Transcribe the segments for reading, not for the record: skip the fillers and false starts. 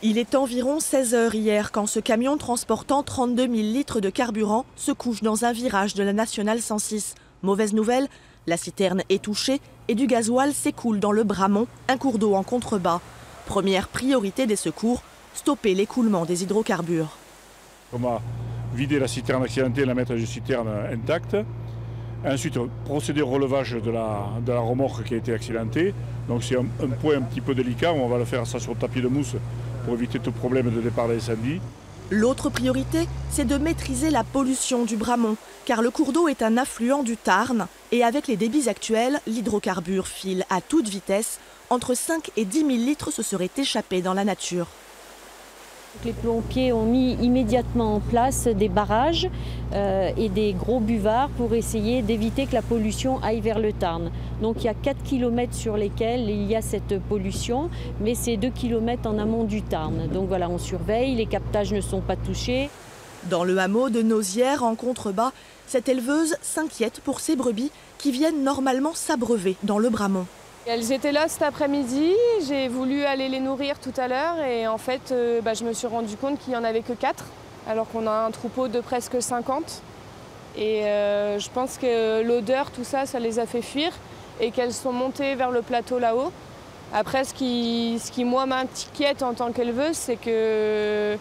Il est environ 16 h hier quand ce camion transportant 32 000 litres de carburant se couche dans un virage de la nationale 106. Mauvaise nouvelle, la citerne est touchée et du gasoil s'écoule dans le Bramont, un cours d'eau en contrebas. Première priorité des secours, stopper l'écoulement des hydrocarbures. On va vider la citerne accidentée et la mettre dans une citerne intacte. Ensuite, procéder au relevage de la remorque qui a été accidentée. Donc c'est un point un petit peu délicat, on va le faire ça sur le tapis de mousse pour éviter tout problème de départ d'incendie. L'autre priorité, c'est de maîtriser la pollution du Bramont, car le cours d'eau est un affluent du Tarn et avec les débits actuels, l'hydrocarbure file à toute vitesse. Entre 5 et 10 000 litres se seraient échappés dans la nature. Les pompiers ont mis immédiatement en place des barrages et des gros buvards pour essayer d'éviter que la pollution aille vers le Tarn. Donc il y a 4 km sur lesquels il y a cette pollution, mais c'est 2 km en amont du Tarn. Donc voilà, on surveille, les captages ne sont pas touchés. Dans le hameau de Nauzières, en contrebas, cette éleveuse s'inquiète pour ses brebis qui viennent normalement s'abreuver dans le Bramont. Elles étaient là cet après-midi, j'ai voulu aller les nourrir tout à l'heure et en fait je me suis rendu compte qu'il n'y en avait que 4 alors qu'on a un troupeau de presque 50 et je pense que l'odeur, tout ça, ça les a fait fuir et qu'elles sont montées vers le plateau là-haut. Après ce qui moi m'inquiète en tant qu'éleveuse, c'est que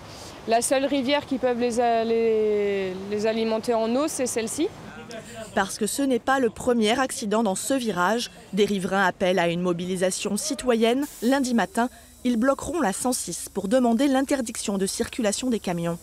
la seule rivière qui peut les alimenter en eau, c'est celle-ci. Parce que ce n'est pas le premier accident dans ce virage, des riverains appellent à une mobilisation citoyenne. Lundi matin, ils bloqueront la 106 pour demander l'interdiction de circulation des camions.